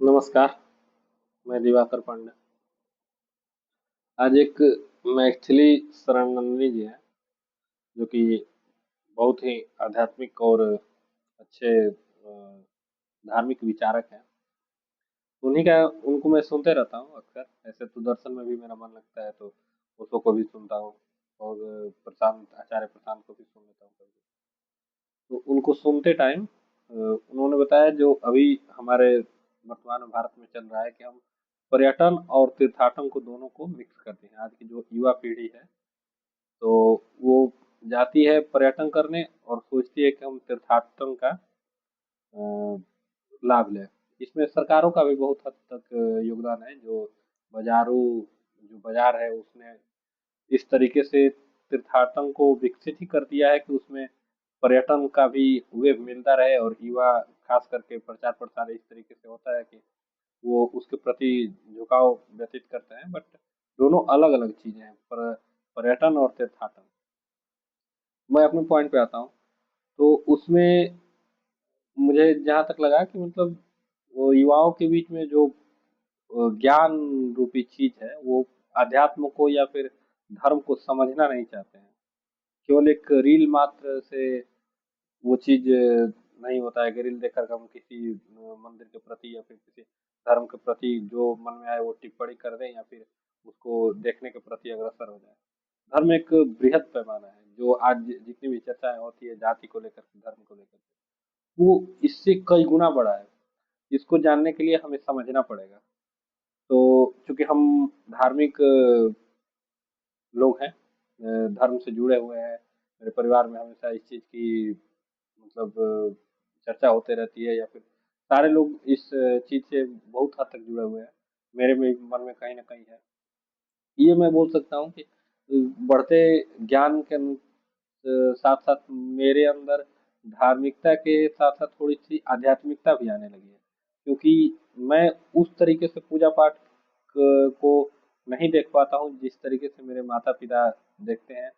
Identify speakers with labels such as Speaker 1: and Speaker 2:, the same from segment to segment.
Speaker 1: नमस्कार, मैं दिवाकर पांडे। आज एक मैथिली शरण नंदिनी जी हैं, जो कि बहुत ही आध्यात्मिक और अच्छे धार्मिक विचारक हैं। उन्हीं का उनको मैं सुनते रहता हूँ अक्सर। ऐसे तो दर्शन में भी मेरा मन लगता है, तो उसको को भी सुनता हूँ और प्रशांत आचार्य प्रशांत को भी सुन लेता हूँ कभी। तो उनको सुनते टाइम उन्होंने बताया जो अभी हमारे वर्तमान में भारत में चल रहा है कि हम पर्यटन और तीर्थाटन को दोनों को मिक्स करते हैं। आज की जो युवा पीढ़ी है, तो वो जाती है पर्यटन करने और सोचती है कि हम तीर्थाटन का लाभ लें। इसमें सरकारों का भी बहुत हद तक योगदान है। जो बाजारू जो बाजार है उसने इस तरीके से तीर्थाटन को विकसित ही कर दिया है कि उसमें पर्यटन का भी वेग मिलता रहे और युवा खास करके प्रचार प्रसार इस तरीके से होता है कि वो उसके प्रति झुकाव व्यतीत करते हैं। बट दोनों अलग अलग चीजें हैं, पर्यटन और तीर्थाटन। मैं अपने पॉइंट पे आता हूँ। तो उसमें मुझे जहाँ तक लगा कि मतलब वो युवाओं के बीच में जो ज्ञान रूपी चीज है, वो अध्यात्म को या फिर धर्म को समझना नहीं चाहते हैं। केवल एक रील मात्र से वो चीज नहीं होता है कि रील देखकर हम किसी मंदिर के प्रति या फिर किसी धर्म के प्रति जो मन में आए वो टिप्पणी कर दें या फिर उसको देखने के प्रति अग्रसर हो जाए। धर्म एक बृहद पैमाना है। जो आज जितनी भी चर्चाएं होती है जाति को लेकर के, धर्म को लेकर के, वो इससे कई गुना बड़ा है। इसको जानने के लिए हमें समझना पड़ेगा। तो चूंकि हम धार्मिक लोग हैं, धर्म से जुड़े हुए हैं, मेरे परिवार में हमेशा इस चीज की मतलब चर्चा होते रहती है, या फिर सारे लोग इस चीज से बहुत हद तक जुड़े हुए हैं। मेरे भी मन में कहीं ना कहीं है। ये मैं बोल सकता हूँ कि बढ़ते ज्ञान के साथ साथ मेरे अंदर धार्मिकता के साथ साथ थोड़ी सी आध्यात्मिकता भी आने लगी है। क्योंकि मैं उस तरीके से पूजा पाठ को नहीं देख पाता हूँ जिस तरीके से मेरे माता पिता देखते हैं,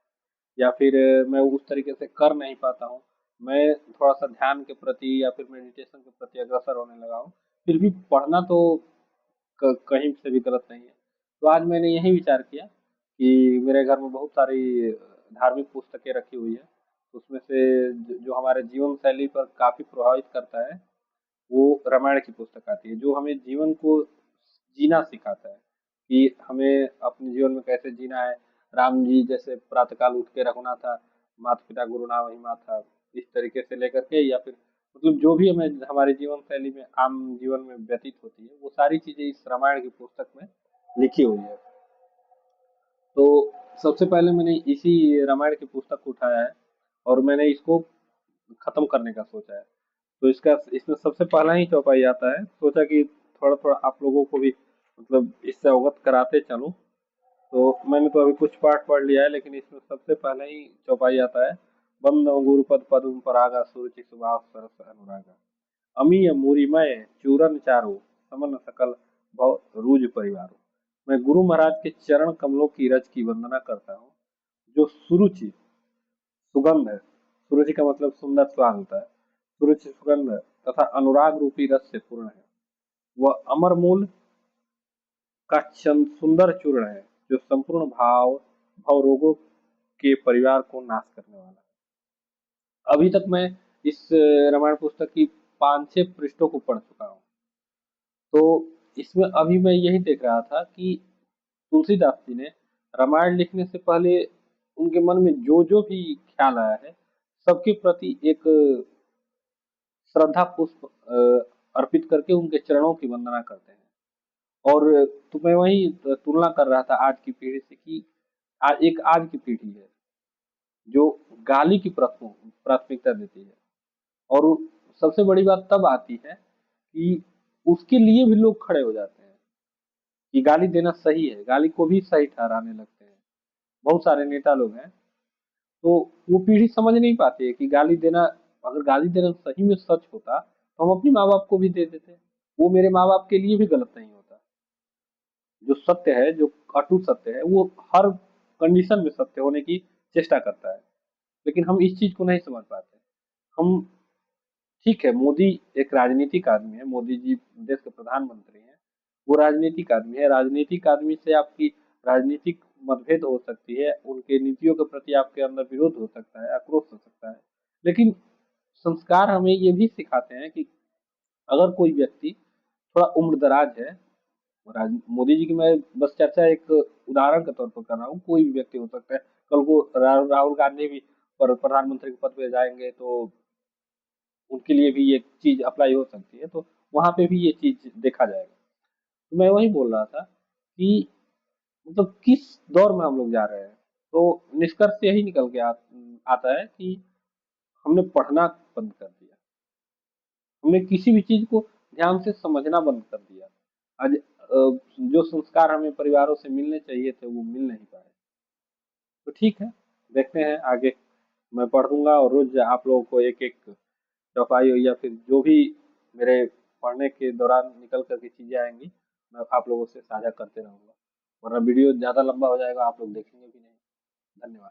Speaker 1: या फिर मैं उस तरीके से कर नहीं पाता हूँ। मैं थोड़ा सा ध्यान के प्रति या फिर मेडिटेशन के प्रति अग्रसर होने लगा हूँ। फिर भी पढ़ना तो कहीं से भी गलत नहीं है। तो आज मैंने यही विचार किया कि मेरे घर में बहुत सारी धार्मिक पुस्तकें रखी हुई है। उसमें से जो हमारे जीवन शैली पर काफी प्रभावित करता है, वो रामायण की पुस्तक आती है, जो हमें जीवन को जीना सिखाता है कि हमें अपने जीवन में कैसे जीना है। राम जी जैसे प्रातःकाल उठ के रखना था, माता पिता गुरु नाम ही था, इस तरीके से लेकर के, या फिर मतलब जो भी हमें हमारे जीवन शैली में आम जीवन में व्यतीत होती है, वो सारी चीजें इस रामायण की पुस्तक में लिखी हुई है। तो सबसे पहले मैंने इसी रामायण की पुस्तक को उठाया है और मैंने इसको खत्म करने का सोचा है। तो इसका इसमें सबसे पहला ही चौपाई आता है। सोचा कि थोड़ा थोड़ा आप लोगों को भी मतलब इससे अवगत कराते चलूं। तो मैंने तो अभी कुछ पाठ पढ़ लिया है, लेकिन इसमें सबसे पहले ही चौपाई आता है। बंदो गुरुपद पदुम परागा सुरुचि सुभाव सरस अनुरागा, अमीय मूरिमय चूरन चारु, समन सकल भव रूज परिवारो। मैं गुरु महाराज के चरण कमलों की रज की वंदना करता हूँ, जो सुरुचि सुगंध है। सुरुचि का मतलब सुंदर स्वाद होता है। सुरुचि सुगंध तथा अनुराग रूपी रस से पूर्ण है। वह अमर मूल का सुंदर चूर्ण है, जो संपूर्ण भाव रोगों के परिवार को नाश करने वाला है। अभी तक मैं इस रामायण पुस्तक की 5-6 पृष्ठों को पढ़ चुका हूँ। तो इसमें अभी मैं यही देख रहा था कि तुलसीदास जी ने रामायण लिखने से पहले उनके मन में जो जो भी ख्याल आया है, सबके प्रति एक श्रद्धा पुष्प अर्पित करके उनके चरणों की वंदना करते हैं। और तो मैं वही तुलना कर रहा था आज की पीढ़ी से कि आज की पीढ़ी है जो गाली की प्राथमिकता देती है। और सबसे बड़ी बात तब आती है कि उसके लिए भी लोग खड़े हो जाते हैं कि गाली देना सही है, गाली को भी सही ठहराने लगते हैं। बहुत सारे नेता लोग हैं। तो वो पीढ़ी समझ नहीं पाती है कि गाली देना, अगर गाली देना सही में सच होता तो हम अपने माँ बाप को भी दे देते। वो मेरे माँ बाप के लिए भी गलत नहीं होता। जो सत्य है, जो अटूट सत्य है, वो हर कंडीशन में सत्य होने की चेष्टा करता है। लेकिन हम इस चीज को नहीं समझ पाते। हम ठीक है, मोदी एक राजनीतिक आदमी है, मोदी जी देश के प्रधानमंत्री हैं, वो राजनीतिक आदमी है, राजनीतिक आदमी से आपकी राजनीतिक मतभेद हो सकती है, उनके नीतियों के प्रति आपके अंदर विरोध हो सकता है, आक्रोश हो सकता है, लेकिन संस्कार हमें ये भी सिखाते हैं कि अगर कोई व्यक्ति थोड़ा उम्रदराज है, मोदी जी की मैं बस चर्चा एक उदाहरण के तौर पर कर रहा हूँ, कोई भी व्यक्ति हो सकता है, कल को राहुल गांधी भी प्रधानमंत्री के पद पे जाएंगे तो उनके लिए भी ये चीज अप्लाई हो सकती है, तो वहां पे भी ये चीज देखा जाएगा। तो मैं वही बोल रहा था कि मतलब किस दौर में हम लोग जा रहे हैं, तो निष्कर्ष यही निकल के आता है कि हमने पढ़ना बंद कर दिया, हमने किसी भी चीज को ध्यान से समझना बंद कर दिया। आज जो संस्कार हमें परिवारों से मिलने चाहिए थे वो मिल नहीं पाए। तो ठीक है, देखते हैं आगे, मैं पढ़ूंगा और रोज आप लोगों को एक एक चौपाई या फिर जो भी मेरे पढ़ने के दौरान निकल कर के चीजें आएंगी, मैं आप लोगों से साझा करते रहूंगा, वरना वीडियो ज्यादा लंबा हो जाएगा, आप लोग देखेंगे भी नहीं। धन्यवाद।